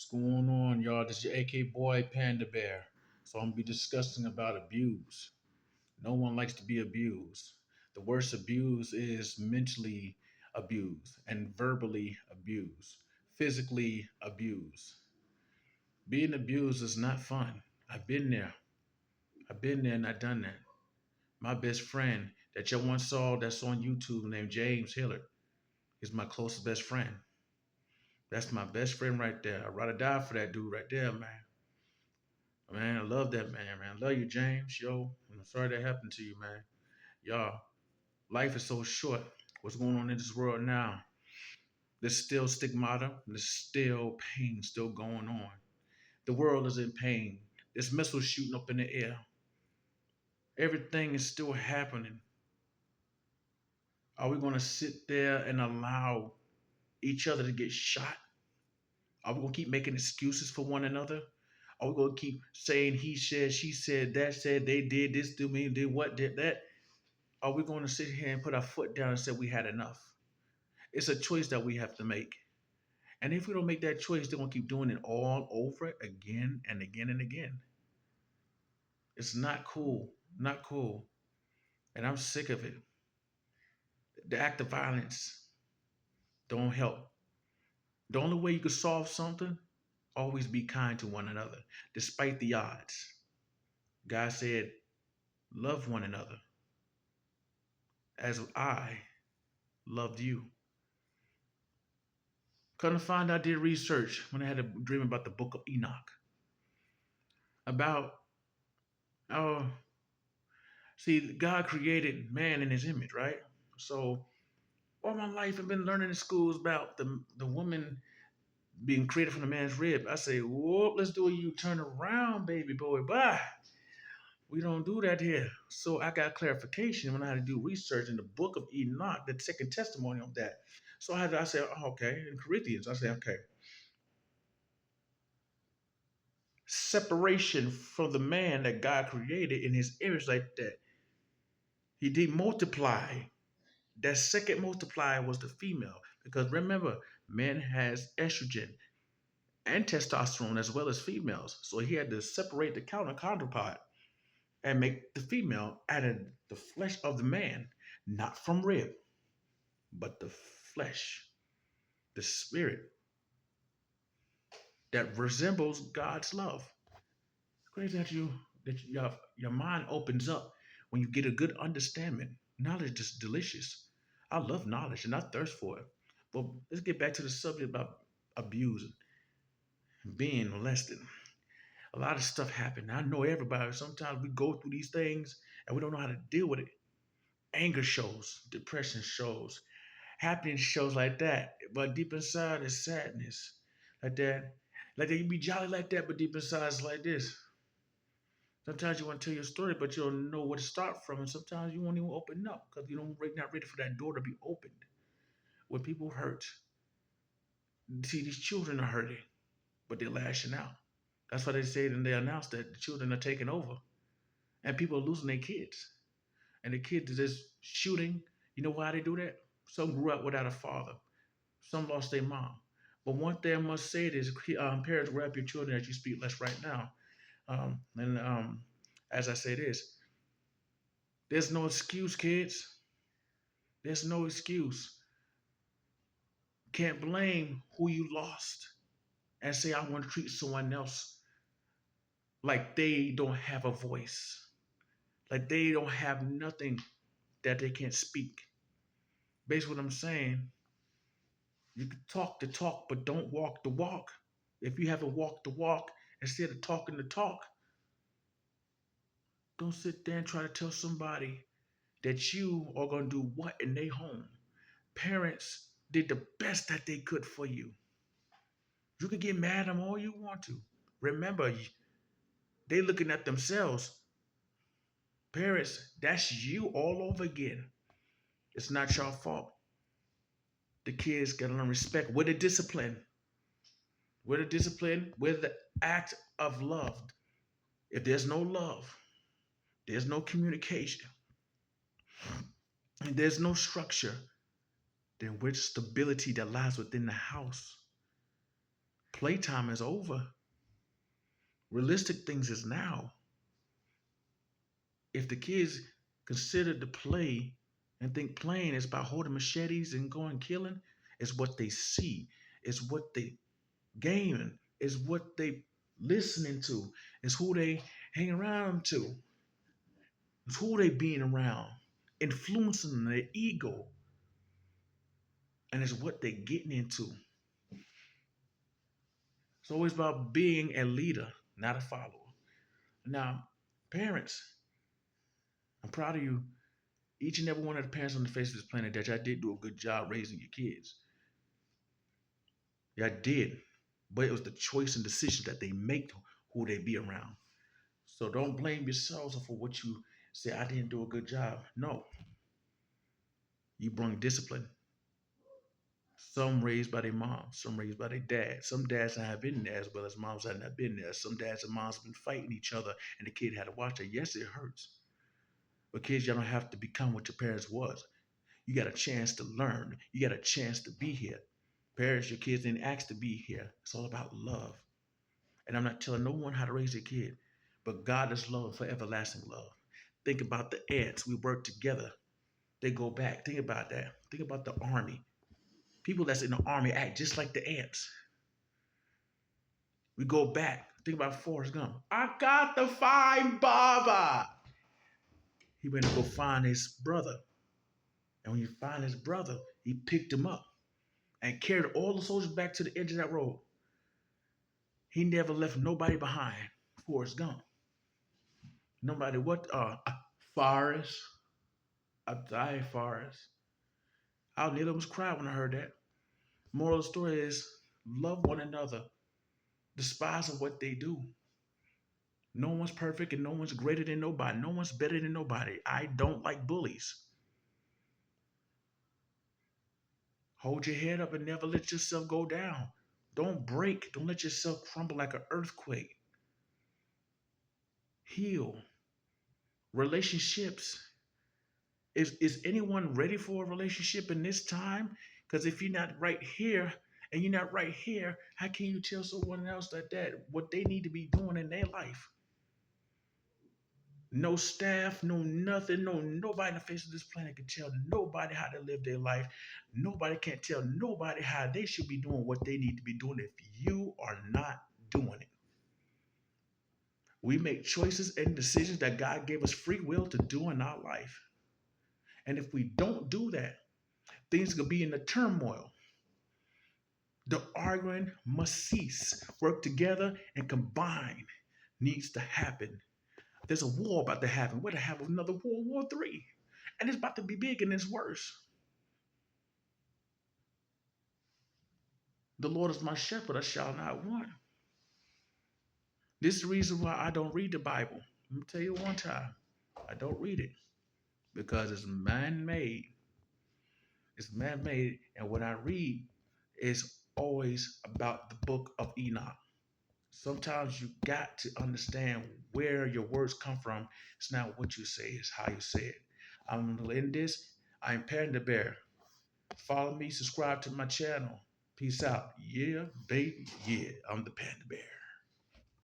What's going on, y'all? This is your AK boy, Panda Bear. So I'm gonna be discussing about abuse. No one likes to be abused. The worst abuse is mentally abused and verbally abused, physically abused. Being abused is not fun. I've been there. I've been there and I've done that. My best friend that you once saw that's on YouTube named James Hillard is my closest best friend. That's my best friend right there. I'd rather die for that dude right there, man. Man, I love that man. I love you, James. Yo, I'm sorry that happened to you, man. Y'all, life is so short. What's going on in this world now? There's still stigmata. There's still pain still going on. The world is in pain. There's missiles shooting up in the air. Everything is still happening. Are we going to sit there and allow each other to get shot? Are we going to keep making excuses for one another? Are we going to keep saying he said, she said, that said, they did this to me, did what, did that? Are we going to sit here and put our foot down and say we had enough? It's a choice that we have to make. And if we don't make that choice, they're going to keep doing it all over again and again and again. It's not cool. Not cool. And I'm sick of it. The act of violence don't help. The only way you can solve something, always be kind to one another, despite the odds. God said, love one another as I loved you. Come to find out, I did research when I had a dream about the book of Enoch, about our see, God created man in his image, right? So all my life I've been learning in schools about the woman being created from the man's rib. I say, whoop, let's do a U-turn around, baby boy. Bye. We don't do that here. So I got clarification when I had to do research in the book of Enoch, the second testimony of that. So I said, oh, okay, in Corinthians, I said, okay, separation from the man that God created in his image like that. He did multiply. That second multiplier was the female. Because remember, men has estrogen and testosterone as well as females. So he had to separate the counterpart and make the female out of the flesh of the man, not from rib, but the flesh, the spirit that resembles God's love. It's crazy that your mind opens up when you get a good understanding. Knowledge is delicious. I love knowledge and I thirst for it. But let's get back to the subject about abuse, being molested. A lot of stuff happened. I know everybody. Sometimes we go through these things and we don't know how to deal with it. Anger shows, depression shows, happiness shows like that. But deep inside is sadness. Like that. Like that you be jolly like that, but deep inside it's like this. Sometimes you want to tell your story, but you don't know where to start from. And sometimes you won't even open up because you don't not ready for that door to be opened. When people hurt, see these children are hurting, but they're lashing out. That's why they say and they announce that the children are taking over. And people are losing their kids. And the kids are just shooting. You know why they do that? Some grew up without a father. Some lost their mom. But one thing I must say is, parents, grab your children as you speak less right now. And as I say this, there's no excuse, kids. There's no excuse. Can't blame who you lost and say I want to treat someone else like they don't have a voice, like they don't have nothing that they can't speak. Basically, what I'm saying, you can talk the talk, but don't walk the walk. If you haven't walked the walk, instead of talking the talk, don't sit there and try to tell somebody that you are going to do what in their home. Parents did the best that they could for you. You can get mad at them all you want to. Remember, they looking at themselves. Parents, that's you all over again. It's not your fault. The kids gotta learn respect with the discipline. With the discipline, with the act of love. If there's no love, there's no communication, and there's no structure, then with stability that lies within the house. Playtime is over. Realistic things is now. If the kids consider the play and think playing is about holding machetes and going killing, it's what they see. It's what they gaming. It's what they listening to. It's who they hang around to. It's who they being around. Influencing their ego. And it's what they getting into. It's always about being a leader, not a follower. Now, parents, I'm proud of you. Each and every one of the parents on the face of this planet that y'all did do a good job raising your kids. Y'all did. But it was the choice and decision that they make who they be around. So don't blame yourselves for what you say, I didn't do a good job. No, you brought discipline. Some raised by their mom, some raised by their dad. Some dads have been there as well as moms have not been there. Some dads and moms have been fighting each other and the kid had to watch it. Yes, it hurts. But kids, y'all don't have to become what your parents was. You got a chance to learn. You got a chance to be here. Parents, your kids didn't ask to be here. It's all about love. And I'm not telling no one how to raise a kid, but God is love for everlasting love. Think about the ants. We work together. They go back. Think about that. Think about the army. People that's in the army act just like the ants. We go back. Think about Forrest Gump. I got to find Baba. He went to go find his brother. And when you find his brother, he picked him up and carried all the soldiers back to the edge of that road. He never left nobody behind. Forrest Gump. Nobody what? Forrest. I died, Forrest. I nearly almost cried when I heard that. Moral of the story is love one another. Despise of what they do. No one's perfect and no one's greater than nobody. No one's better than nobody. I don't like bullies. Hold your head up and never let yourself go down. Don't break. Don't let yourself crumble like an earthquake. Heal. Relationships. Is anyone ready for a relationship in this time? Because if you're not right here and you're not right here, how can you tell someone else that what they need to be doing in their life? No staff, no nothing, no nobody on the face of this planet can tell nobody how to live their life. Nobody can tell nobody how they should be doing what they need to be doing if you are not doing it. We make choices and decisions that God gave us free will to do in our life. And if we don't do that, things could be in the turmoil. The arguing must cease. Work together and combine needs to happen. There's a war about to happen. We're to have another World War III. And it's about to be big and it's worse. The Lord is my shepherd, I shall not want. This is the reason why I don't read the Bible. Let me tell you one time. I don't read it because it's man-made. It's man-made, and what I read is always about the book of Enoch. Sometimes you got to understand where your words come from. It's not what you say, it's how you say it. I'm gonna end this. I'm Panda Bear. Follow me, subscribe to my channel. Peace out. Yeah, baby. Yeah, I'm the Panda Bear.